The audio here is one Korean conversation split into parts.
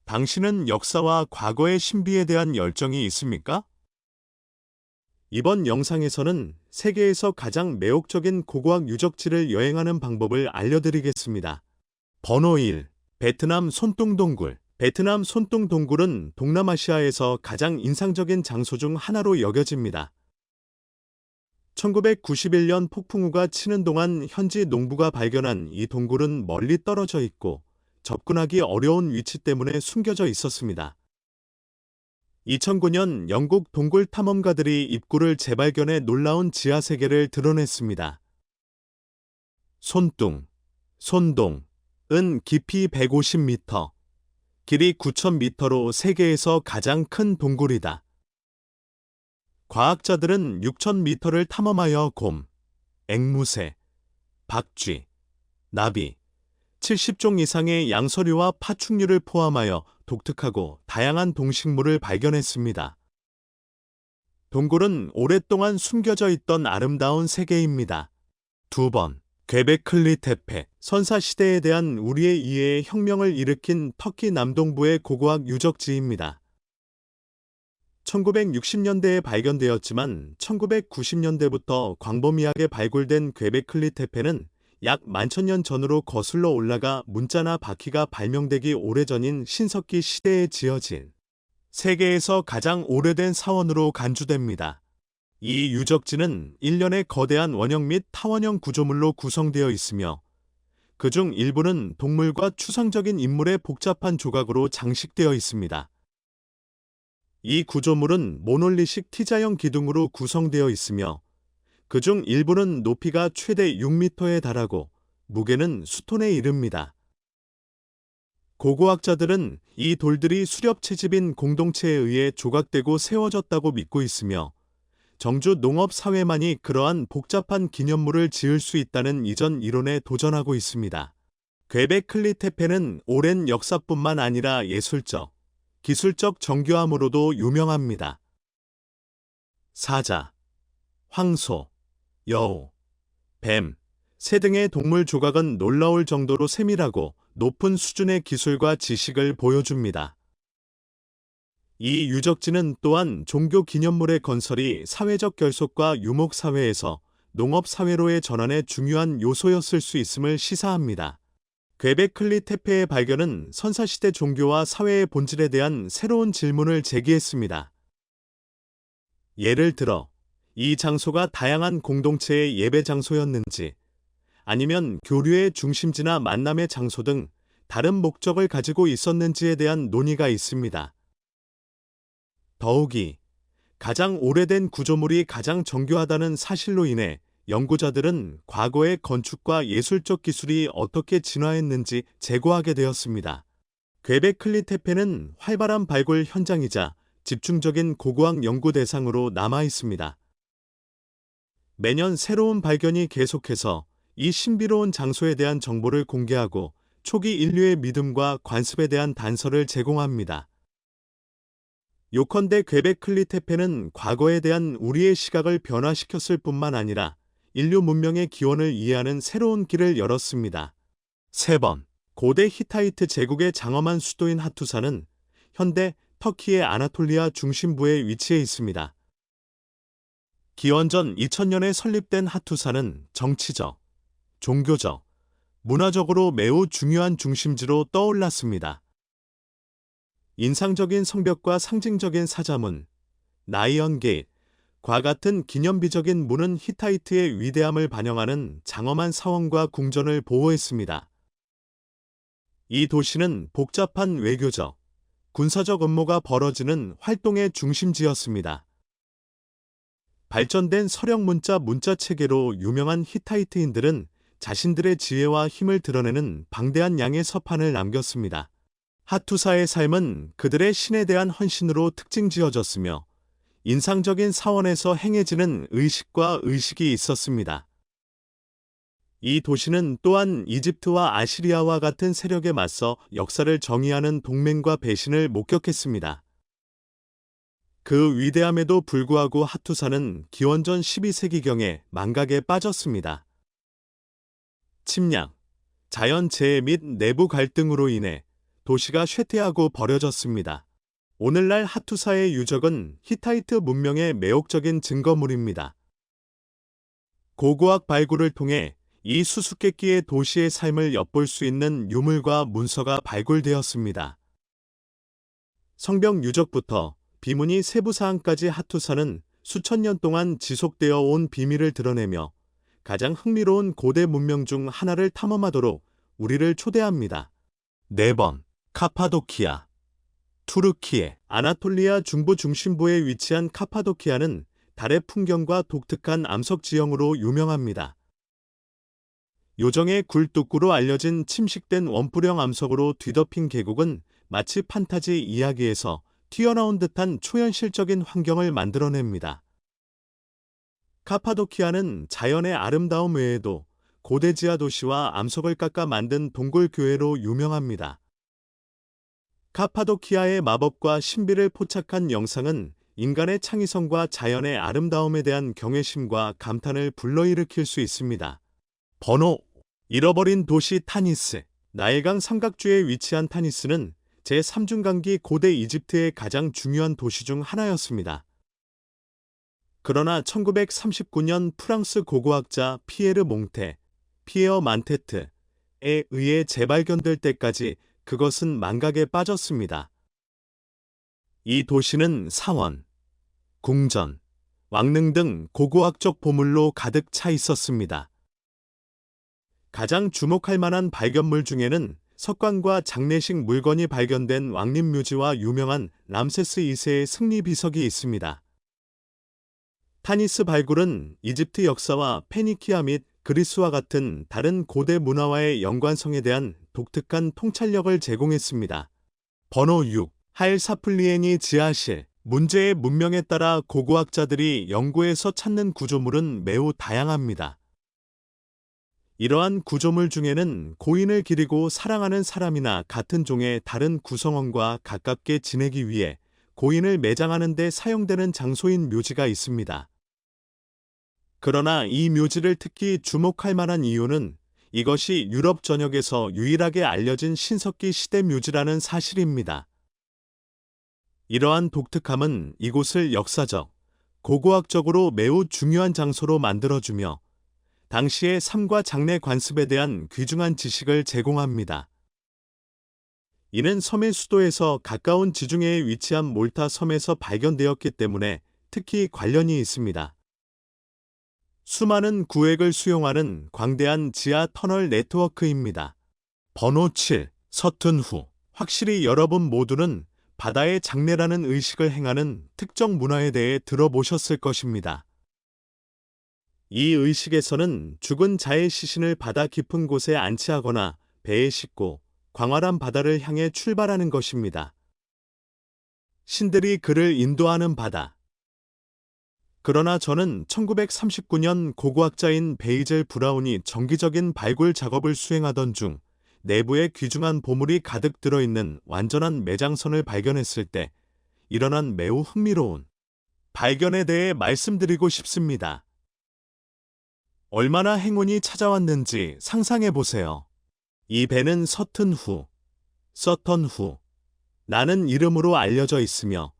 당신은 역사와 과거의 신비에 대한 열정이 있습니까? 이번 영상에서는 세계에서 가장 매혹적인 고고학 유적지를 여행하는 방법을 알려드리겠습니다. 번호 1. 베트남 손뚱동굴. 베트남 손뚱동굴은 동남아시아에서 가장 인상적인 장소 중 하나로 여겨집니다. 1991년 폭풍우가 치는 동안 현지 농부가 발견한 이 동굴은 멀리 떨어져 있고 접근하기 어려운 위치 때문에 숨겨져 있었습니다. 2009년 영국 동굴 탐험가들이 입구를 재발견해 놀라운 지하 세계를 드러냈습니다. 손뚱, 손동은 깊이 150m, 길이 9,000m로 세계에서 가장 큰 동굴이다. 과학자들은 6,000m를 탐험하여 곰, 앵무새, 박쥐, 나비, 70종 이상의 양서류와 파충류를 포함하여 독특하고 다양한 동식물을 발견했습니다. 동굴은 오랫동안 숨겨져 있던 아름다운 세계입니다. 2번, göbekli tepe. 선사시대에 대한 우리의 이해에 혁명을 일으킨 터키 남동부의 고고학 유적지입니다. 1960년대에 발견되었지만 1990년대부터 광범위하게 발굴된 göbekli tepe는 약 11,000년 전으로 거슬러 올라가 문자나 바퀴가 발명되기 오래전인 신석기 시대에 지어진 세계에서 가장 오래된 사원으로 간주됩니다. 이 유적지는 일련의 거대한 원형 및 타원형 구조물로 구성되어 있으며 그중 일부는 동물과 추상적인 인물의 복잡한 조각으로 장식되어 있습니다. 이 구조물은 모놀리식 T자형 기둥으로 구성되어 있으며 그중 일부는 높이가 최대 6m에 달하고 무게는 수톤에 이릅니다. 고고학자들은 이 돌들이 수렵 채집인 공동체에 의해 조각되고 세워졌다고 믿고 있으며 정주 농업사회만이 그러한 복잡한 기념물을 지을 수 있다는 이전 이론에 도전하고 있습니다. göbekli tepe는 오랜 역사뿐만 아니라 예술적, 기술적 정교함으로도 유명합니다. 사자, 황소, 여우, 뱀, 새 등의 동물 조각은 놀라울 정도로 세밀하고 높은 수준의 기술과 지식을 보여줍니다. 이 유적지는 또한 종교 기념물의 건설이 사회적 결속과 유목사회에서 농업사회로의 전환의 중요한 요소였을 수 있음을 시사합니다. göbekli tepe의 발견은 선사시대 종교와 사회의 본질에 대한 새로운 질문을 제기했습니다. 예를 들어, 이 장소가 다양한 공동체의 예배 장소였는지, 아니면 교류의 중심지나 만남의 장소 등 다른 목적을 가지고 있었는지에 대한 논의가 있습니다. 더욱이 가장 오래된 구조물이 가장 정교하다는 사실로 인해 연구자들은 과거의 건축과 예술적 기술이 어떻게 진화했는지 재고하게 되었습니다. göbekli tepe는 활발한 발굴 현장이자 집중적인 고고학 연구 대상으로 남아 있습니다. 매년 새로운 발견이 계속해서 이 신비로운 장소에 대한 정보를 공개하고 초기 인류의 믿음과 관습에 대한 단서를 제공합니다. 요컨대 göbekli tepe는 과거에 대한 우리의 시각을 변화시켰을 뿐만 아니라 인류 문명의 기원을 이해하는 새로운 길을 열었습니다. 3번, 고대 히타이트 제국의 장엄한 수도인 하투사는 현대 터키의 아나톨리아 중심부에 위치해 있습니다. 기원전 2000년에 설립된 하투사는 정치적, 종교적, 문화적으로 매우 중요한 중심지로 떠올랐습니다. 인상적인 성벽과 상징적인 사자문, 나이언 게이트과 같은 기념비적인 문은 히타이트의 위대함을 반영하는 장엄한 사원과 궁전을 보호했습니다. 이 도시는 복잡한 외교적, 군사적 음모가 벌어지는 활동의 중심지였습니다. 발전된 서령 문자 체계로 유명한 히타이트인들은 자신들의 지혜와 힘을 드러내는 방대한 양의 서판을 남겼습니다. 하투사의 삶은 그들의 신에 대한 헌신으로 특징지어졌으며 인상적인 사원에서 행해지는 의식과 의식이 있었습니다. 이 도시는 또한 이집트와 아시리아와 같은 세력에 맞서 역사를 정의하는 동맹과 배신을 목격했습니다. 그 위대함에도 불구하고 하투사는 기원전 12세기경에 망각에 빠졌습니다. 침략, 자연재해 및 내부 갈등으로 인해 도시가 쇠퇴하고 버려졌습니다. 오늘날 하투사의 유적은 히타이트 문명의 매혹적인 증거물입니다. 고고학 발굴을 통해 이 수수께끼의 도시의 삶을 엿볼 수 있는 유물과 문서가 발굴되었습니다. 성벽 유적부터 비문이 세부 사항까지 하투사는 수천 년 동안 지속되어 온 비밀을 드러내며 가장 흥미로운 고대 문명 중 하나를 탐험하도록 우리를 초대합니다. 4번, 카파도키아. 투르키에 아나톨리아 중부 중심부에 위치한 카파도키아는 달의 풍경과 독특한 암석 지형으로 유명합니다. 요정의 굴뚝구로 알려진 침식된 원뿔형 암석으로 뒤덮인 계곡은 마치 판타지 이야기에서 튀어나온 듯한 초현실적인 환경을 만들어냅니다. 카파도키아는 자연의 아름다움 외에도 고대 지하 도시와 암석을 깎아 만든 동굴 교회로 유명합니다. 카파도키아의 마법과 신비를 포착한 영상은 인간의 창의성과 자연의 아름다움에 대한 경외심과 감탄을 불러일으킬 수 있습니다. 번호 잃어버린 도시 타니스. 나일강 삼각주에 위치한 타니스는 제3중강기 고대 이집트의 가장 중요한 도시 중 하나였습니다. 그러나 1939년 프랑스 고고학자 피에르 몽테, 피에어 만테트에 의해 재발견될 때까지 그것은 망각에 빠졌습니다. 이 도시는 사원, 궁전, 왕릉 등 고고학적 보물로 가득 차 있었습니다. 가장 주목할 만한 발견물 중에는 석관과 장례식 물건이 발견된 왕립묘지와 유명한 람세스 2세의 승리 비석이 있습니다. 타니스 발굴은 이집트 역사와 페니키아 및 그리스와 같은 다른 고대 문화와의 연관성에 대한 독특한 통찰력을 제공했습니다. 번호 6. 하엘사플리에니 지하실. 문제의 문명에 따라 고고학자들이 연구해서 찾는 구조물은 매우 다양합니다. 이러한 구조물 중에는 고인을 기리고 사랑하는 사람이나 같은 종의 다른 구성원과 가깝게 지내기 위해 고인을 매장하는 데 사용되는 장소인 묘지가 있습니다. 그러나 이 묘지를 특히 주목할 만한 이유는 이것이 유럽 전역에서 유일하게 알려진 신석기 시대 묘지라는 사실입니다. 이러한 독특함은 이곳을 역사적, 고고학적으로 매우 중요한 장소로 만들어주며 당시의 삶과 장례 관습에 대한 귀중한 지식을 제공합니다. 이는 섬의 수도에서 가까운 지중해에 위치한 몰타 섬에서 발견되었기 때문에 특히 관련이 있습니다. 수많은 구획을 수용하는 광대한 지하 터널 네트워크입니다. 번호 7. 서툰 후. 확실히 여러분 모두는 바다의 장례라는 의식을 행하는 특정 문화에 대해 들어보셨을 것입니다. 이 의식에서는 죽은 자의 시신을 바다 깊은 곳에 안치하거나 배에 싣고 광활한 바다를 향해 출발하는 것입니다. 신들이 그를 인도하는 바다. 그러나 저는 1939년 고고학자인 베이젤 브라운이 정기적인 발굴 작업을 수행하던 중 내부에 귀중한 보물이 가득 들어있는 완전한 매장선을 발견했을 때 일어난 매우 흥미로운 발견에 대해 말씀드리고 싶습니다. 얼마나 행운이 찾아왔는지 상상해 보세요. 이 배는 서튼 후, 서턴 후, 라는 이름으로 알려져 있으며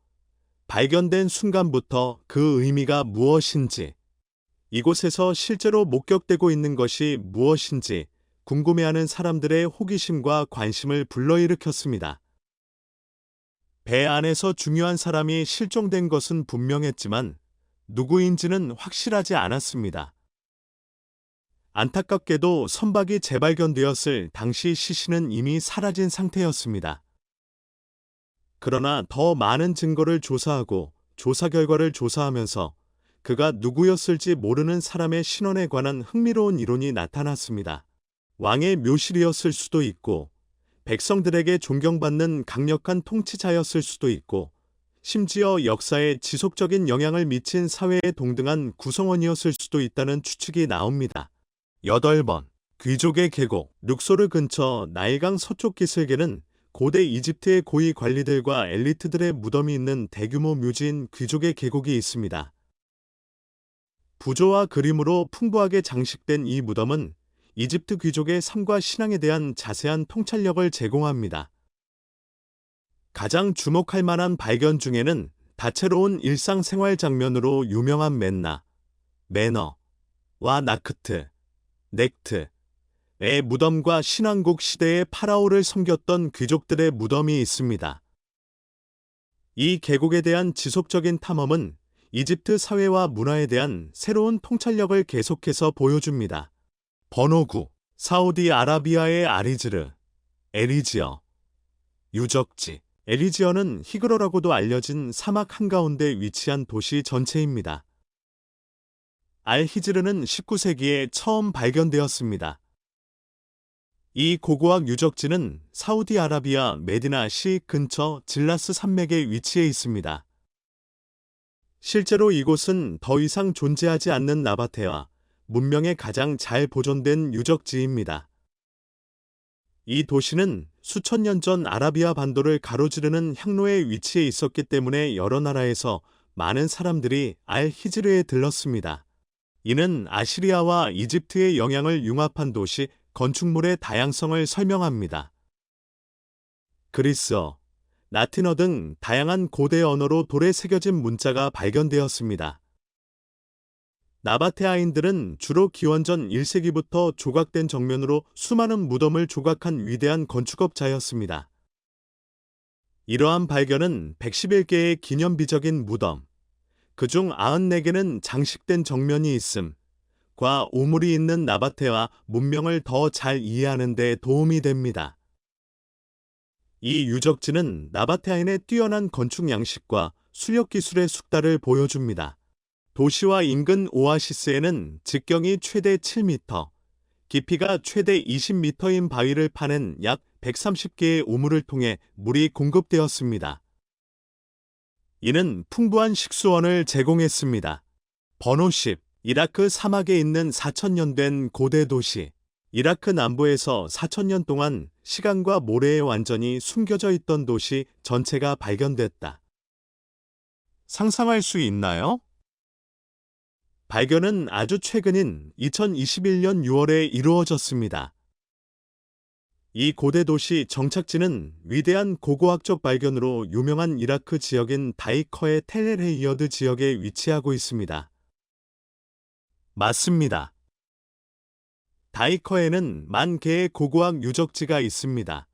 발견된 순간부터 그 의미가 무엇인지, 이곳에서 실제로 목격되고 있는 것이 무엇인지 궁금해하는 사람들의 호기심과 관심을 불러일으켰습니다. 배 안에서 중요한 사람이 실종된 것은 분명했지만 누구인지는 확실하지 않았습니다. 안타깝게도 선박이 재발견되었을 당시 시신은 이미 사라진 상태였습니다. 그러나 더 많은 증거를 조사하고 조사 결과를 조사하면서 그가 누구였을지 모르는 사람의 신원에 관한 흥미로운 이론이 나타났습니다. 왕의 묘실이었을 수도 있고, 백성들에게 존경받는 강력한 통치자였을 수도 있고, 심지어 역사에 지속적인 영향을 미친 사회의 동등한 구성원이었을 수도 있다는 추측이 나옵니다. 8번. 귀족의 계곡. 룩소르 근처 나일강 서쪽 기슭에는 고대 이집트의 고위 관리들과 엘리트들의 무덤이 있는 대규모 묘지인 귀족의 계곡이 있습니다. 부조와 그림으로 풍부하게 장식된 이 무덤은 이집트 귀족의 삶과 신앙에 대한 자세한 통찰력을 제공합니다. 가장 주목할 만한 발견 중에는 다채로운 일상생활 장면으로 유명한 맨나, 매너와 나크트, 넥트의 무덤과 신왕국 시대의 파라오를 섬겼던 귀족들의 무덤이 있습니다. 이 계곡에 대한 지속적인 탐험은 이집트 사회와 문화에 대한 새로운 통찰력을 계속해서 보여줍니다. 번호 9. 사우디아라비아의 아리즈르, 에리지어, 유적지. 에리지어는 히그로라고도 알려진 사막 한가운데 위치한 도시 전체입니다. 알히즈르는 19세기에 처음 발견되었습니다. 이 고고학 유적지는 사우디아라비아 메디나시 근처 질라스 산맥에 위치해 있습니다. 실제로 이곳은 더 이상 존재하지 않는 나바테와 문명의 가장 잘 보존된 유적지입니다. 이 도시는 수천 년 전 아라비아 반도를 가로지르는 향로에 위치해 있었기 때문에 여러 나라에서 많은 사람들이 알히즈르에 들렀습니다. 이는 아시리아와 이집트의 영향을 융합한 도시 건축물의 다양성을 설명합니다. 그리스어, 라틴어 등 다양한 고대 언어로 돌에 새겨진 문자가 발견되었습니다. 나바테아인들은 주로 기원전 1세기부터 조각된 정면으로 수많은 무덤을 조각한 위대한 건축업자였습니다. 이러한 발견은 111개의 기념비적인 무덤, 그중 94개는 장식된 정면이 있음과 우물이 있는 나바테아 문명을 더 잘 이해하는 데 도움이 됩니다. 이 유적지는 나바테아인의 뛰어난 건축 양식과 수력 기술의 숙달을 보여줍니다. 도시와 인근 오아시스에는 직경이 최대 7m, 깊이가 최대 20m인 바위를 파낸 약 130개의 우물을 통해 물이 공급되었습니다. 이는 풍부한 식수원을 제공했습니다. 번호 10. 이라크 사막에 있는 4,000년 된 고대 도시. 이라크 남부에서 4,000년 동안 시간과 모래에 완전히 숨겨져 있던 도시 전체가 발견됐다. 상상할 수 있나요? 발견은 아주 최근인 2021년 6월에 이루어졌습니다. 이 고대 도시 정착지는 위대한 고고학적 발견으로 유명한 이라크 지역인 다이커의 텔-엘-헤이어드 지역에 위치하고 있습니다. 맞습니다. 다이커에는 만 개의 고고학 유적지가 있습니다.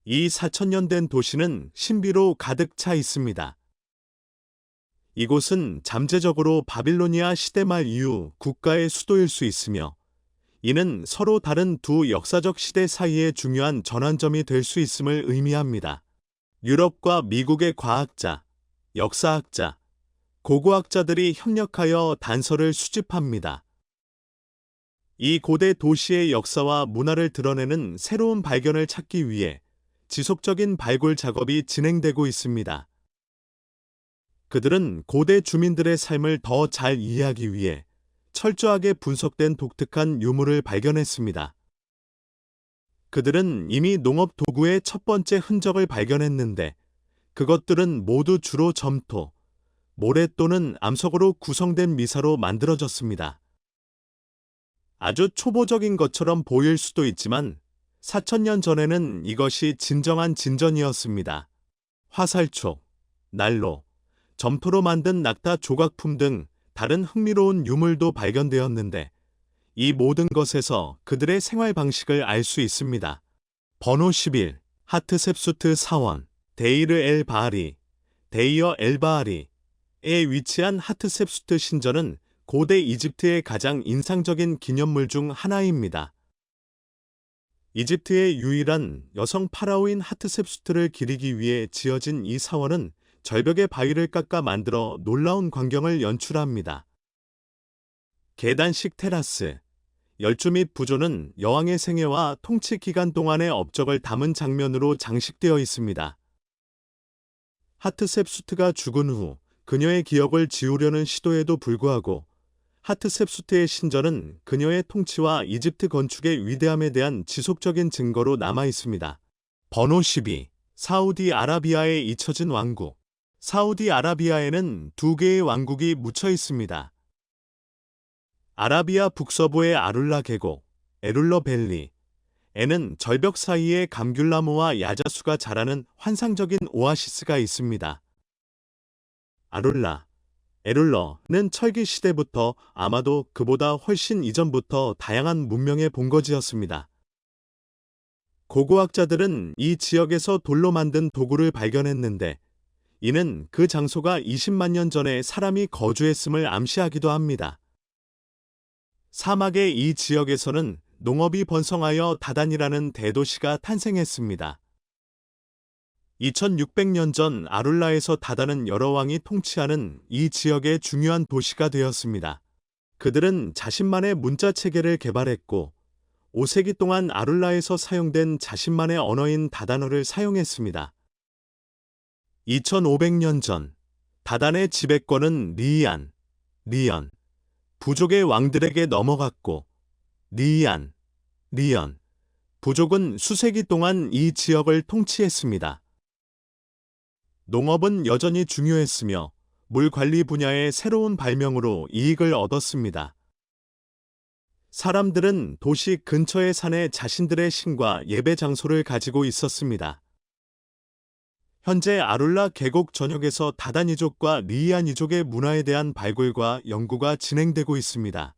이 4,000년 된 도시는 신비로 가득 차 있습니다. 이곳은 잠재적으로 바빌로니아 시대 말 이후 국가의 수도일 수 있으며 이는 서로 다른 두 역사적 시대 사이의 중요한 전환점이 될 수 있음을 의미합니다. 유럽과 미국의 과학자, 역사학자, 고고학자들이 협력하여 단서를 수집합니다. 이 고대 도시의 역사와 문화를 드러내는 새로운 발견을 찾기 위해 지속적인 발굴 작업이 진행되고 있습니다. 그들은 고대 주민들의 삶을 더 잘 이해하기 위해 철저하게 분석된 독특한 유물을 발견했습니다. 그들은 이미 농업 도구의 첫 번째 흔적을 발견했는데 그것들은 모두 주로 점토, 모래 또는 암석으로 구성된 미사로 만들어졌습니다. 아주 초보적인 것처럼 보일 수도 있지만 4,000년 전에는 이것이 진정한 진전이었습니다. 화살촉, 난로, 점토로 만든 낙타 조각품 등 다른 흥미로운 유물도 발견되었는데 이 모든 것에서 그들의 생활 방식을 알 수 있습니다. 번호 11. 하트셉수트 사원, 데이르 엘 바하리, 데이어 엘 바하리에 위치한 하트셉수트 신전은 고대 이집트의 가장 인상적인 기념물 중 하나입니다. 이집트의 유일한 여성 파라오인 하트셉수트를 기리기 위해 지어진 이 사원은 절벽의 바위를 깎아 만들어 놀라운 광경을 연출합니다. 계단식 테라스, 열주 및 부조는 여왕의 생애와 통치 기간 동안의 업적을 담은 장면으로 장식되어 있습니다. 하트셉수트가 죽은 후 그녀의 기억을 지우려는 시도에도 불구하고 하트셉수트의 신전은 그녀의 통치와 이집트 건축의 위대함에 대한 지속적인 증거로 남아 있습니다. 번호 12. 사우디아라비아에 잊혀진 왕국. 사우디아라비아에는 두 개의 왕국이 묻혀 있습니다. 아라비아 북서부의 아룰라 계곡, 에룰러 밸리, 에는 절벽 사이에 감귤나무와 야자수가 자라는 환상적인 오아시스가 있습니다. 아룰라, 에룰러는 철기 시대부터 아마도 그보다 훨씬 이전부터 다양한 문명의 본거지였습니다. 고고학자들은 이 지역에서 돌로 만든 도구를 발견했는데 이는 그 장소가 20만 년 전에 사람이 거주했음을 암시하기도 합니다. 사막의 이 지역에서는 농업이 번성하여 다단이라는 대도시가 탄생했습니다. 2600년 전 아룰라에서 다단은 여러 왕이 통치하는 이 지역의 중요한 도시가 되었습니다. 그들은 자신만의 문자 체계를 개발했고 5세기 동안 아룰라에서 사용된 자신만의 언어인 다단어를 사용했습니다. 2500년 전 다단의 지배권은 리연, 부족의 왕들에게 넘어갔고 리연, 부족은 수세기 동안 이 지역을 통치했습니다. 농업은 여전히 중요했으며 물 관리 분야의 새로운 발명으로 이익을 얻었습니다. 사람들은 도시 근처의 산에 자신들의 신과 예배 장소를 가지고 있었습니다. 현재 아룰라 계곡 전역에서 다단이족과 리이안이족의 문화에 대한 발굴과 연구가 진행되고 있습니다.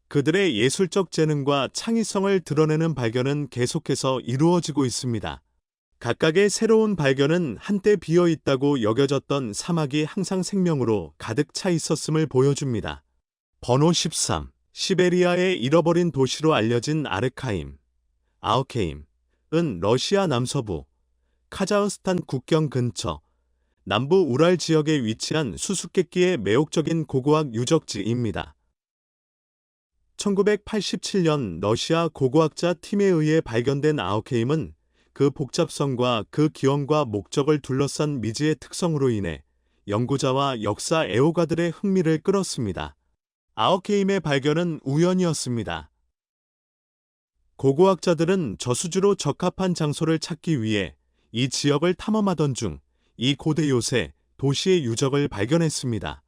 그들의 예술적 재능과 창의성을 드러내는 발견은 계속해서 이루어지고 있습니다. 각각의 새로운 발견은 한때 비어있다고 여겨졌던 사막이 항상 생명으로 가득 차 있었음을 보여줍니다. 번호 13. 시베리아의 잃어버린 도시로 알려진 아르카임은 러시아 남서부 카자흐스탄 국경 근처 남부 우랄 지역에 위치한 수수께끼의 매혹적인 고고학 유적지입니다. 1987년 러시아 고고학자 팀에 의해 발견된 아우케임은 그 복잡성과 그 기원과 목적을 둘러싼 미지의 특성으로 인해 연구자와 역사 애호가들의 흥미를 끌었습니다. 아우케임의 발견은 우연이었습니다. 고고학자들은 저수지로 적합한 장소를 찾기 위해 이 지역을 탐험하던 중 이 고대 요새 도시의 유적을 발견했습니다.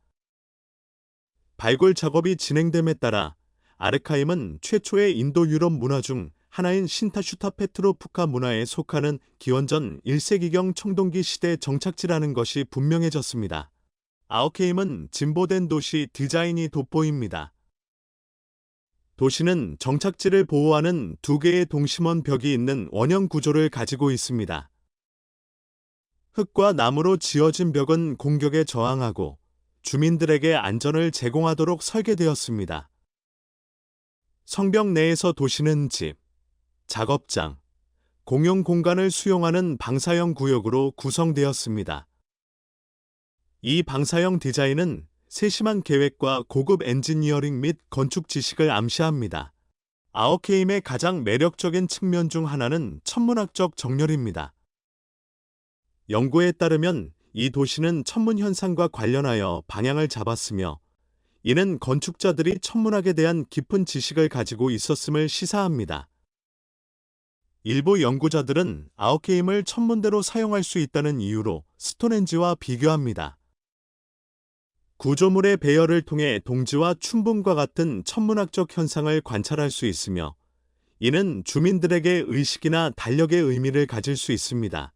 발굴 작업이 진행됨에 따라 아르카임은 최초의 인도 유럽 문화 중 하나인 신타슈타 페트로프카 문화에 속하는 기원전 1세기경 청동기 시대 정착지라는 것이 분명해졌습니다. 아우케임은 진보된 도시 디자인이 돋보입니다. 도시는 정착지를 보호하는 두 개의 동심원 벽이 있는 원형 구조를 가지고 있습니다. 흙과 나무로 지어진 벽은 공격에 저항하고 주민들에게 안전을 제공하도록 설계되었습니다. 성벽 내에서 도시는 집, 작업장, 공용 공간을 수용하는 방사형 구역으로 구성되었습니다. 이 방사형 디자인은 세심한 계획과 고급 엔지니어링 및 건축 지식을 암시합니다. 아우케임의 가장 매력적인 측면 중 하나는 천문학적 정렬입니다. 연구에 따르면 이 도시는 천문 현상과 관련하여 방향을 잡았으며 이는 건축자들이 천문학에 대한 깊은 지식을 가지고 있었음을 시사합니다. 일부 연구자들은 아우케임을 천문대로 사용할 수 있다는 이유로 스톤헨지와 비교합니다. 구조물의 배열을 통해 동지와 춘분과 같은 천문학적 현상을 관찰할 수 있으며 이는 주민들에게 의식이나 달력의 의미를 가질 수 있습니다.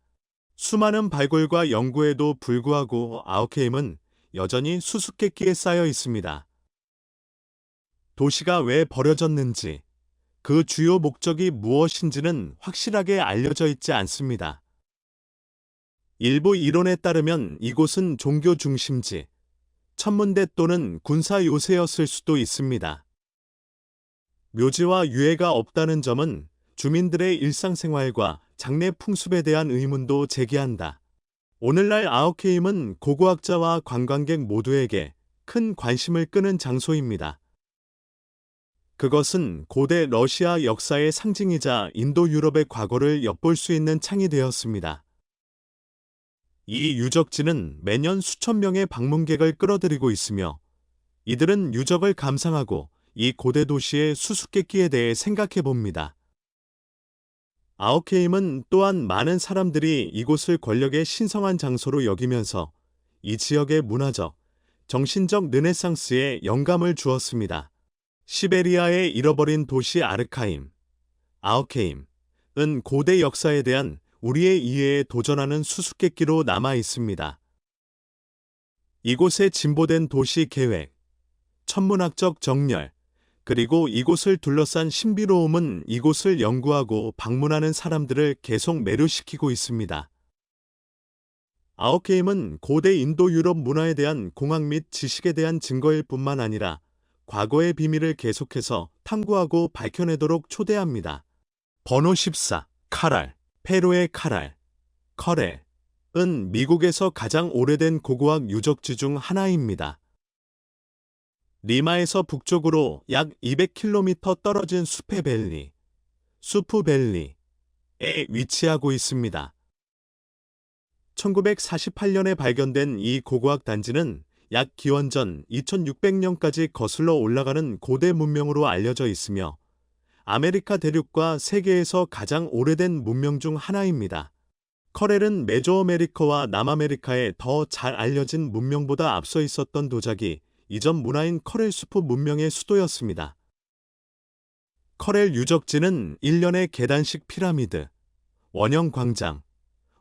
수많은 발굴과 연구에도 불구하고 아우케임은 여전히 수수께끼에 쌓여 있습니다. 도시가 왜 버려졌는지, 그 주요 목적이 무엇인지는 확실하게 알려져 있지 않습니다. 일부 이론에 따르면 이곳은 종교 중심지, 천문대 또는 군사 요새였을 수도 있습니다. 묘지와 유해가 없다는 점은 주민들의 일상생활과 장례 풍습에 대한 의문도 제기한다. 오늘날 아우케임은 고고학자와 관광객 모두에게 큰 관심을 끄는 장소입니다. 그것은 고대 러시아 역사의 상징이자 인도 유럽의 과거를 엿볼 수 있는 창이 되었습니다. 이 유적지는 매년 수천 명의 방문객을 끌어들이고 있으며 이들은 유적을 감상하고 이 고대 도시의 수수께끼에 대해 생각해 봅니다. 아우케임은 또한 많은 사람들이 이곳을 권력의 신성한 장소로 여기면서 이 지역의 문화적, 정신적 르네상스에 영감을 주었습니다. 시베리아의 잃어버린 도시 아르카임, 아오케임은 고대 역사에 대한 우리의 이해에 도전하는 수수께끼로 남아 있습니다. 이곳의 진보된 도시 계획, 천문학적 정렬, 그리고 이곳을 둘러싼 신비로움은 이곳을 연구하고 방문하는 사람들을 계속 매료시키고 있습니다. 아오케임은 고대 인도 유럽 문화에 대한 공학 및 지식에 대한 증거일 뿐만 아니라 과거의 비밀을 계속해서 탐구하고 밝혀내도록 초대합니다. 번호 14. 카랄, 페루의 카랄, 커렐은 미국에서 가장 오래된 고고학 유적지 중 하나입니다. 리마에서 북쪽으로 약 200km 떨어진 수프밸리에 위치하고 있습니다. 1948년에 발견된 이 고고학 단지는 약 기원전 2600년까지 거슬러 올라가는 고대 문명으로 알려져 있으며 아메리카 대륙과 세계에서 가장 오래된 문명 중 하나입니다. 커렐은 메조아메리카와 남아메리카에 더 잘 알려진 문명보다 앞서 있었던 도자기 이전 문화인 커렐 수프 문명의 수도였습니다. 커렐 유적지는 일련의 계단식 피라미드, 원형 광장,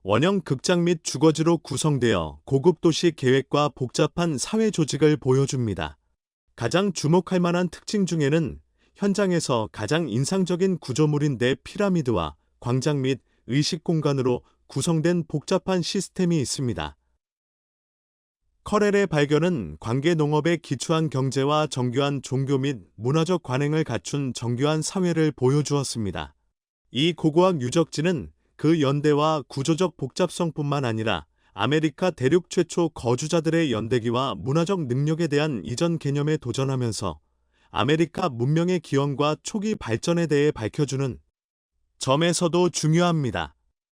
원형 극장 및 주거지로 구성되어 고급 도시 계획과 복잡한 사회 조직을 보여줍니다. 가장 주목할 만한 특징 중에는 현장에서 가장 인상적인 구조물인 대 피라미드와 광장 및 의식 공간으로 구성된 복잡한 시스템이 있습니다. 커렐의 발견은 관계 농업에 기초한 경제와 정교한 종교 및 문화적 관행을 갖춘 정교한 사회를 보여주었습니다. 이 고고학 유적지는 그 연대와 구조적 복잡성뿐만 아니라 아메리카 대륙 최초 거주자들의 연대기와 문화적 능력에 대한 이전 개념에 도전하면서 아메리카 문명의 기원과 초기 발전에 대해 밝혀주는 점에서도 중요합니다.